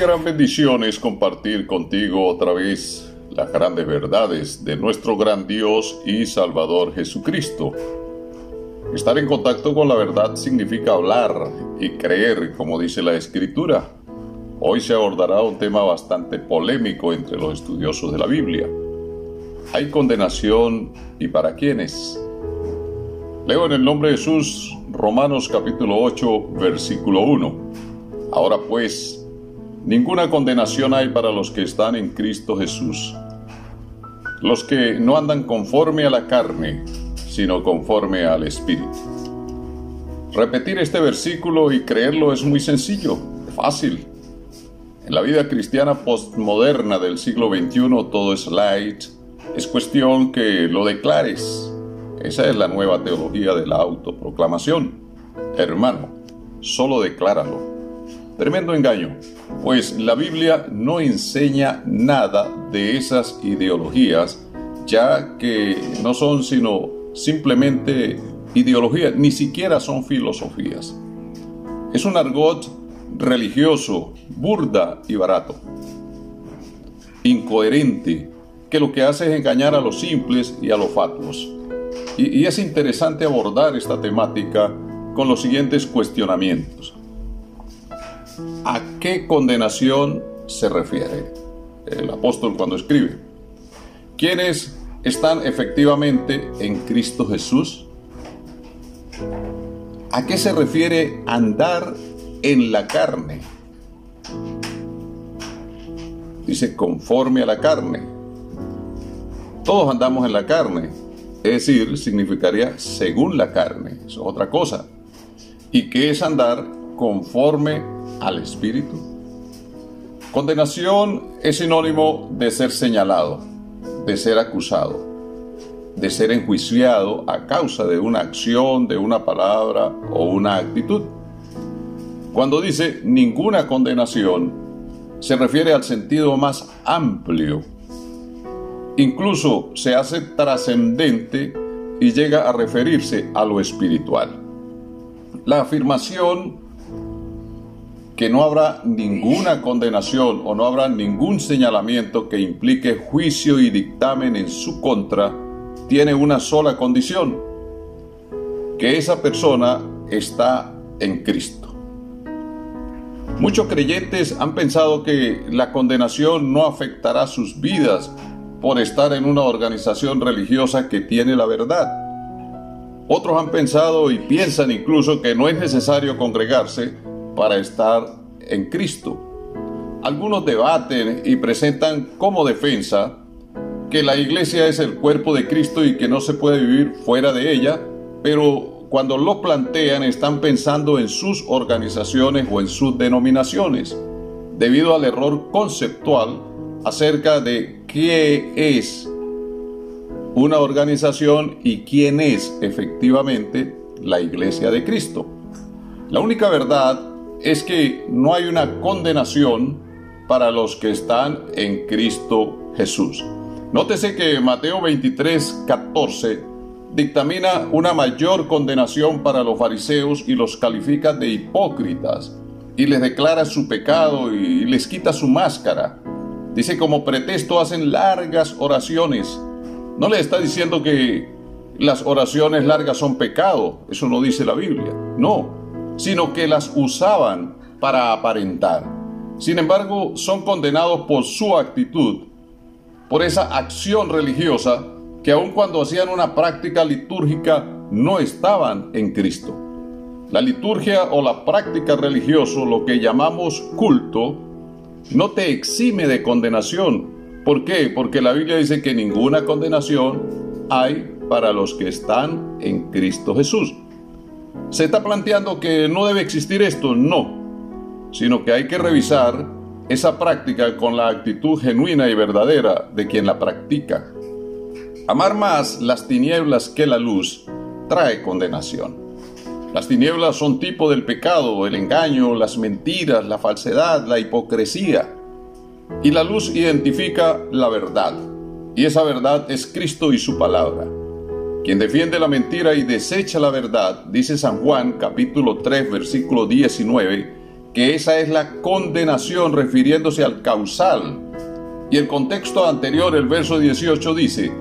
gran bendición es compartir contigo otra vez las grandes verdades de nuestro gran Dios y Salvador Jesucristo. Estar en contacto con la verdad significa hablar y creer, como dice la Escritura. Hoy se abordará un tema bastante polémico entre los estudiosos de la Biblia. ¿Hay condenación y para quiénes? Leo en el nombre de Jesús, Romanos capítulo 8, versículo 1. Ahora pues, ninguna condenación hay para los que están en Cristo Jesús, los que no andan conforme a la carne, sino conforme al Espíritu. Repetir este versículo y creerlo es muy sencillo, fácil. En la vida cristiana postmoderna del siglo XXI todo es light, es cuestión que lo declares. Esa es la nueva teología de la autoproclamación. Hermano, solo decláralo. Tremendo engaño, pues la Biblia no enseña nada de esas ideologías, ya que no son sino simplemente ideologías, ni siquiera son filosofías. Es un argot religioso, burda y barato, incoherente, que lo que hace es engañar a los simples y a los fatuos. Y es interesante abordar esta temática con los siguientes cuestionamientos. ¿A qué condenación se refiere el apóstol cuando escribe? ¿Quiénes están efectivamente en Cristo Jesús? ¿A qué se refiere andar en la carne? Dice conforme a la carne. Todos andamos en la carne, es decir, significaría según la carne, eso es otra cosa. ¿Y qué es andar conforme al Espíritu? Condenación es sinónimo de ser señalado, de ser acusado, de ser enjuiciado a causa de una acción, de una palabra o una actitud. Cuando dice ninguna condenación, se refiere al sentido más amplio. Incluso se hace trascendente y llega a referirse a lo espiritual. La afirmación que no habrá ninguna condenación o no habrá ningún señalamiento que implique juicio y dictamen en su contra tiene una sola condición: que esa persona está en Cristo. Muchos creyentes han pensado que la condenación no afectará sus vidas por estar en una organización religiosa que tiene la verdad. Otros han pensado y piensan incluso que no es necesario congregarse para estar en Cristo. Algunos debaten y presentan como defensa que la iglesia es el cuerpo de Cristo y que no se puede vivir fuera de ella, pero cuando lo plantean están pensando en sus organizaciones o en sus denominaciones, debido al error conceptual acerca de qué es una organización y quién es efectivamente la iglesia de Cristo. La única verdad es que no hay una condenación para los que están en Cristo Jesús. Nótese que Mateo 23:14 dictamina una mayor condenación para los fariseos y los califica de hipócritas y les declara su pecado y les quita su máscara. Dice, como pretexto hacen largas oraciones. No le está diciendo que las oraciones largas son pecado, eso no dice la Biblia, no, sino que las usaban para aparentar. Sin embargo, son condenados por su actitud, por esa acción religiosa que aun cuando hacían una práctica litúrgica no estaban en Cristo. La liturgia o la práctica religiosa, lo que llamamos culto, no te exime de condenación. ¿Por qué? Porque la Biblia dice que ninguna condenación hay para los que están en Cristo Jesús. ¿Se está planteando que no debe existir esto? No, sino que hay que revisar esa práctica con la actitud genuina y verdadera de quien la practica. Amar más las tinieblas que la luz trae condenación. Las tinieblas son tipo del pecado, el engaño, las mentiras, la falsedad, la hipocresía. Y la luz identifica la verdad, y esa verdad es Cristo y su palabra. Quien defiende la mentira y desecha la verdad, dice San Juan capítulo 3 versículo 19, que esa es la condenación, refiriéndose al causal. Y el contexto anterior, el verso 18 dice: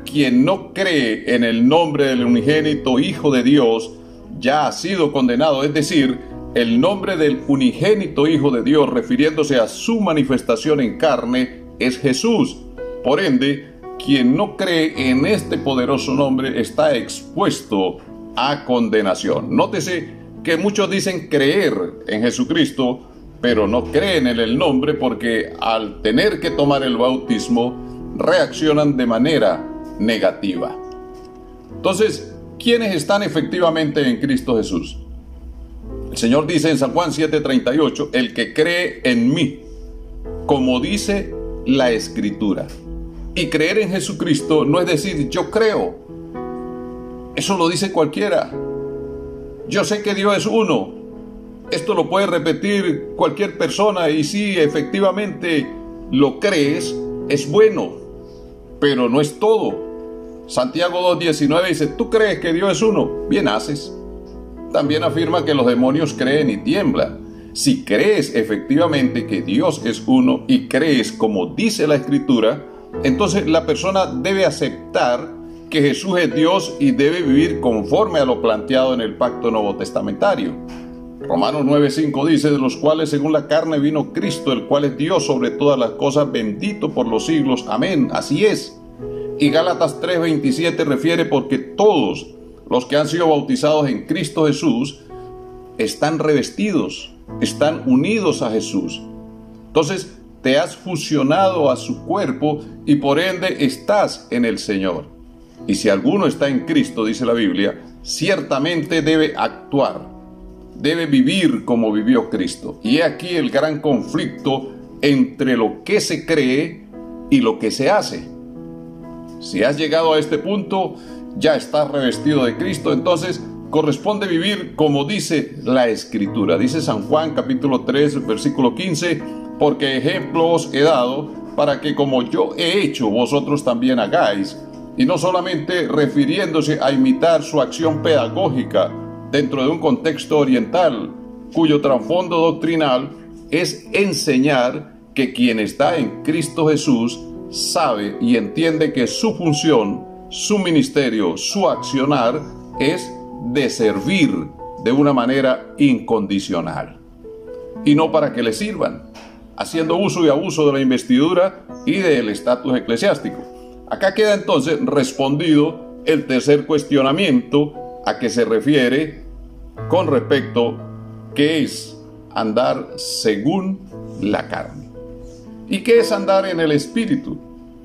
quien no cree en el nombre del unigénito Hijo de Dios ya ha sido condenado. Es decir, el nombre del unigénito Hijo de Dios, refiriéndose a su manifestación en carne, es Jesús. Por ende, quien no cree en este poderoso nombre está expuesto a condenación. Nótese que muchos dicen creer en Jesucristo, pero no creen en el nombre, porque al tener que tomar el bautismo reaccionan de manera negativa. Entonces, ¿quiénes están efectivamente en Cristo Jesús? El Señor dice en San Juan 7:38, el que cree en mí, como dice la Escritura. Y creer en Jesucristo no es decir yo creo. Eso lo dice cualquiera. Yo sé que Dios es uno. Esto lo puede repetir cualquier persona, y si efectivamente lo crees, es bueno, pero no es todo. Santiago 2:19 dice: tú crees que Dios es uno, bien haces. También afirma que los demonios creen y tiemblan. Si crees efectivamente que Dios es uno y crees como dice la Escritura, entonces la persona debe aceptar que Jesús es Dios y debe vivir conforme a lo planteado en el pacto nuevo testamentario. Romanos 9:5 dice: de los cuales según la carne vino Cristo, el cual es Dios sobre todas las cosas, bendito por los siglos. Amén. Así es. Y Gálatas 3:27 refiere: porque todos los que han sido bautizados en Cristo Jesús están revestidos, están unidos a Jesús. Entonces te has fusionado a su cuerpo y por ende estás en el Señor. Y si alguno está en Cristo, dice la Biblia, ciertamente debe actuar, debe vivir como vivió Cristo. Y he aquí el gran conflicto entre lo que se cree y lo que se hace. Si has llegado a este punto, ya estás revestido de Cristo, entonces corresponde vivir como dice la Escritura. Dice San Juan capítulo 3, versículo 15, porque ejemplo os he dado para que como yo he hecho, vosotros también hagáis. Y no solamente refiriéndose a imitar su acción pedagógica dentro de un contexto oriental, cuyo trasfondo doctrinal es enseñar que quien está en Cristo Jesús sabe y entiende que su función, su ministerio, su accionar es de servir de una manera incondicional y no para que le sirvan, haciendo uso y abuso de la investidura y del estatus eclesiástico. Acá queda entonces respondido el tercer cuestionamiento a que se refiere con respecto qué es andar según la carne y qué es andar en el Espíritu.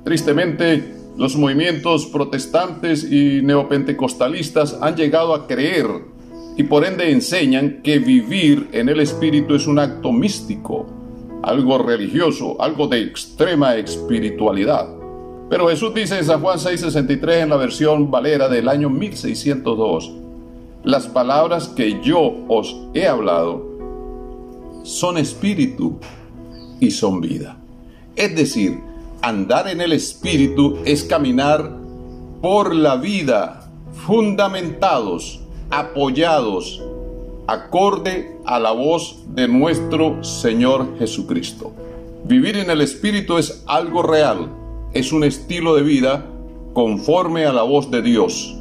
Tristemente, los movimientos protestantes y neopentecostalistas han llegado a creer y por ende enseñan que vivir en el Espíritu es un acto místico, algo religioso, algo de extrema espiritualidad. Pero Jesús dice en San Juan 6:63 en la versión Valera del año 1602, las palabras que yo os he hablado son espíritu y son vida. Es decir, andar en el Espíritu es caminar por la vida, fundamentados, apoyados, acorde a la voz de nuestro Señor Jesucristo. Vivir en el Espíritu es algo real, es un estilo de vida conforme a la voz de Dios.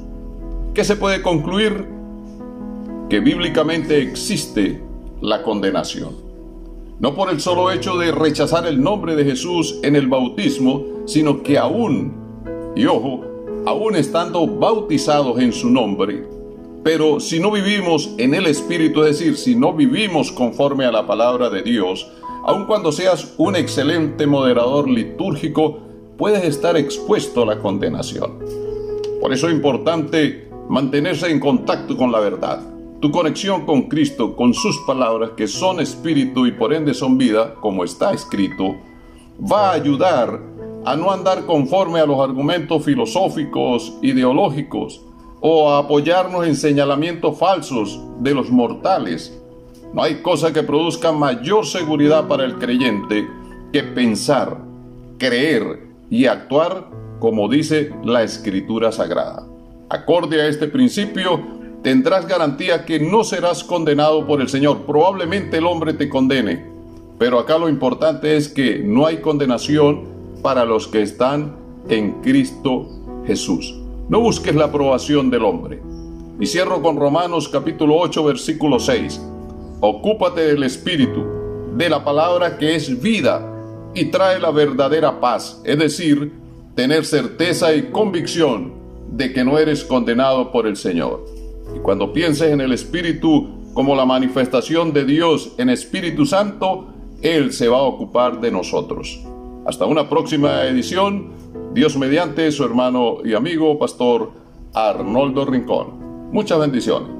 ¿Qué se puede concluir? Que bíblicamente existe la condenación. No por el solo hecho de rechazar el nombre de Jesús en el bautismo, sino que aún, y ojo, aún estando bautizados en su nombre, pero si no vivimos en el Espíritu, es decir, si no vivimos conforme a la palabra de Dios, aun cuando seas un excelente moderador litúrgico, puedes estar expuesto a la condenación. Por eso es importante mantenerse en contacto con la verdad. Tu conexión con Cristo, con sus palabras que son espíritu y por ende son vida, como está escrito, va a ayudar a no andar conforme a los argumentos filosóficos, ideológicos, o a apoyarnos en señalamientos falsos de los mortales. No hay cosa que produzca mayor seguridad para el creyente que pensar, creer y actuar como dice la Escritura Sagrada. Acorde a este principio, tendrás garantía que no serás condenado por el Señor. Probablemente el hombre te condene, pero acá lo importante es que no hay condenación para los que están en Cristo Jesús. No busques la aprobación del hombre. Y cierro con Romanos capítulo 8, versículo 6. Ocúpate del Espíritu, de la palabra que es vida y trae la verdadera paz, es decir, tener certeza y convicción de que no eres condenado por el Señor. Y cuando pienses en el Espíritu como la manifestación de Dios en Espíritu Santo, Él se va a ocupar de nosotros. Hasta una próxima edición. Dios mediante, su hermano y amigo, Pastor Arnoldo Rincón. Muchas bendiciones.